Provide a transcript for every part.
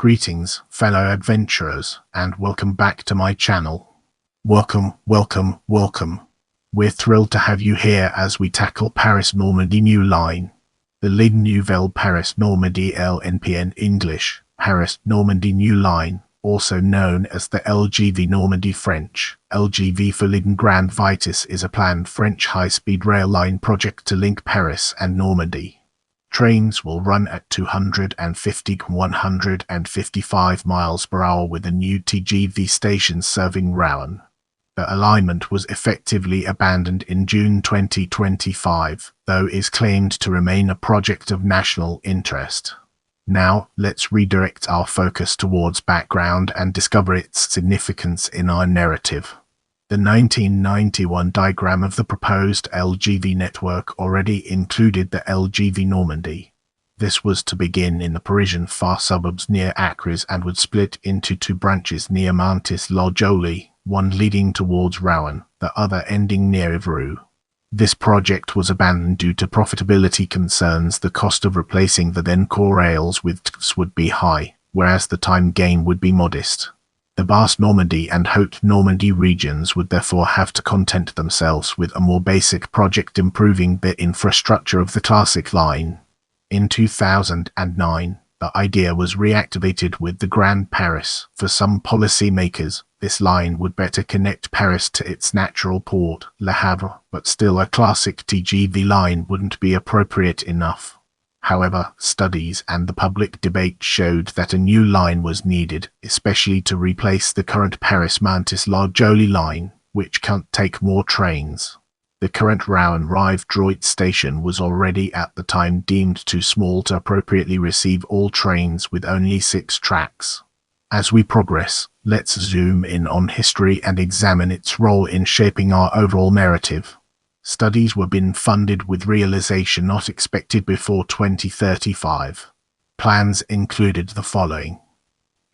Greetings, fellow adventurers, and welcome back to my channel. Welcome, welcome, welcome. We're thrilled to have you here as we tackle Paris-Normandy New Line. The Ligne Nouvelle Paris-Normandy LNPN English, Paris-Normandy New Line, also known as the LGV Normandie French, LGV for Ligne Grande Vitesse, is a planned French high-speed rail line project to link Paris and Normandy. Trains will run at 250–155 miles per hour with a new TGV station serving Rouen. The alignment was effectively abandoned in June 2025, though is claimed to remain a project of national interest. Now, let's redirect our focus towards background and discover its significance in our narrative. The 1991 diagram of the proposed LGV network already included the LGV Normandie. This was to begin in the Parisian far suburbs near Acres and would split into two branches near Mantes-la-Jolie, one leading towards Rouen, the other ending near Évreux. This project was abandoned due to profitability concerns. The cost of replacing the then core rails with TGVs would be high, whereas the time gain would be modest. The Basse-Normandy and Haute-Normandy regions would therefore have to content themselves with a more basic project improving the infrastructure of the classic line. In 2009, the idea was reactivated with the Grand Paris. For some policymakers, this line would better connect Paris to its natural port, Le Havre, but still a classic TGV line wouldn't be appropriate enough. However, studies and the public debate showed that a new line was needed, especially to replace the current Paris-Mantes-la-Jolie line, which can't take more trains. The current Rouen-Rive-Droit station was already at the time deemed too small to appropriately receive all trains with only 6 tracks. As we progress, let's zoom in on history and examine its role in shaping our overall narrative. Studies were being funded with realization not expected before 2035. Plans included the following.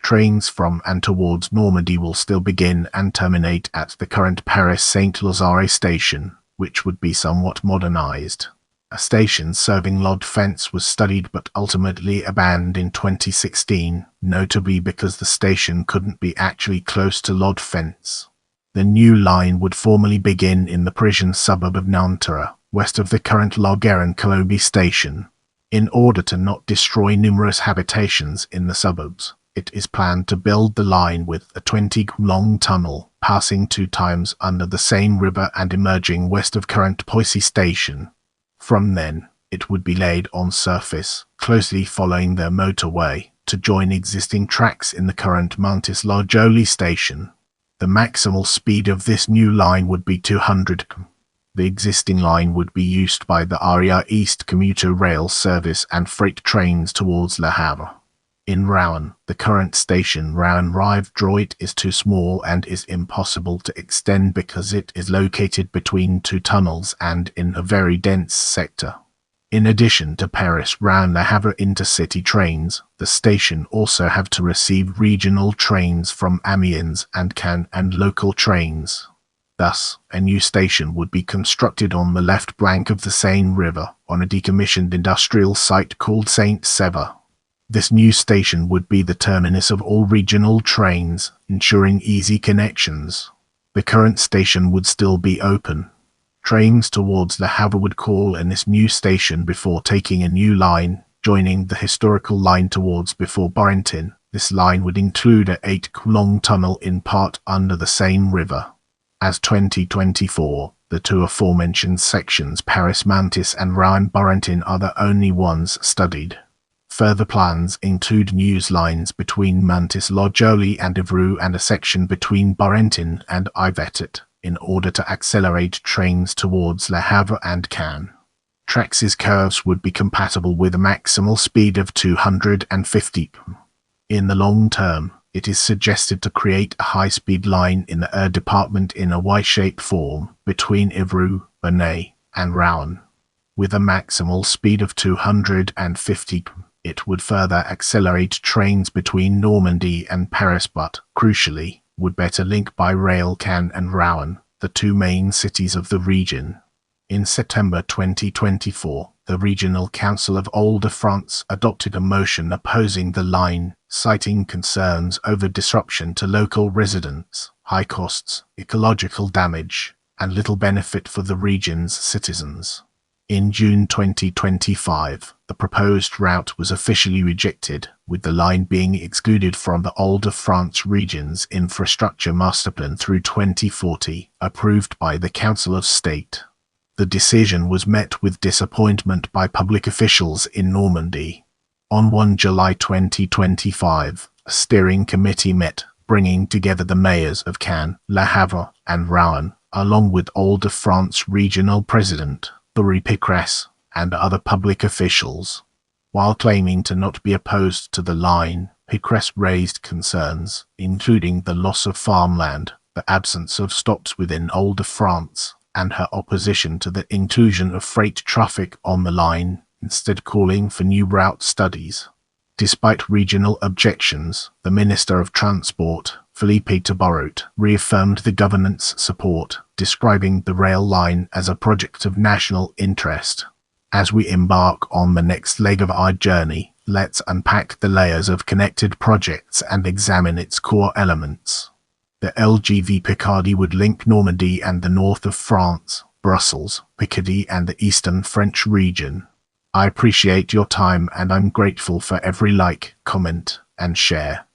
Trains from and towards Normandy will still begin and terminate at the current Paris-Saint-Lazare station, which would be somewhat modernized. A station serving Lod-Fence was studied but ultimately abandoned in 2016, notably because the station couldn't be actually close to Lod-Fence. The new line would formally begin in the Parisian suburb of Nanterre, west of the current La Garenne-Colombie station. In order to not destroy numerous habitations in the suburbs, it is planned to build the line with a 20-long tunnel, passing 2 times under the Seine River and emerging west of current Poissy station. From then, it would be laid on surface, closely following the motorway, to join existing tracks in the current Mantes-la-Jolie station. The maximal speed of this new line would be 200 km. The existing line would be used by the Area East commuter rail service and freight trains towards Le Havre. In Rouen, the current station Rouen-Rive-Droit is too small and is impossible to extend because it is located between 2 tunnels and in a very dense sector. In addition to Paris-Rouen-Le Havre intercity trains, the station also have to receive regional trains from Amiens and Cannes and local trains. Thus, a new station would be constructed on the left bank of the Seine River on a decommissioned industrial site called Saint-Sever. This new station would be the terminus of all regional trains, ensuring easy connections. The current station would still be open. Trains towards Le Havre would call in this new station before taking a new line, joining the historical line towards before Barentin. This line would include a 8-long tunnel in part under the Seine River. As 2024, the 2 aforementioned sections Paris-Mantes and Rouen-Barentin are the only ones studied. Further plans include new lines between Mantes-la-Jolie and Évreux and a section between Barentin and Yvetot, in order to accelerate trains towards Le Havre and Cannes. Tracks' curves would be compatible with a maximal speed of 250 km. In the long term, it is suggested to create a high-speed line in the Eure department in a Y-shaped form between Évreux, Bernay, and Rouen. With a maximal speed of 250 km, it would further accelerate trains between Normandy and Paris but, crucially, would better link by rail Cannes and Rouen, the 2 main cities of the region. In September 2024, the Regional Council of Île-de-France adopted a motion opposing the line, citing concerns over disruption to local residents, high costs, ecological damage, and little benefit for the region's citizens. In June 2025, the proposed route was officially rejected, with the line being excluded from the Île-de-France region's infrastructure masterplan through 2040, approved by the Council of State. The decision was met with disappointment by public officials in Normandy. On 1 July 2025, a steering committee met, bringing together the mayors of Caen, Le Havre, and Rouen, along with Île-de-France regional president Thierry Pécresse, and other public officials. While claiming to not be opposed to the line, Pécresse raised concerns, including the loss of farmland, the absence of stops within Île-de-France, and her opposition to the inclusion of freight traffic on the line, instead calling for new route studies. Despite regional objections, the Minister of Transport, Philippe Tabarot, reaffirmed the government's support, describing the rail line as a project of national interest. As we embark on the next leg of our journey, let's unpack the layers of connected projects and examine its core elements. The LGV Picardy would link Normandy and the north of France, Brussels, Picardy and the eastern French region. I appreciate your time and I'm grateful for every like, comment, and share.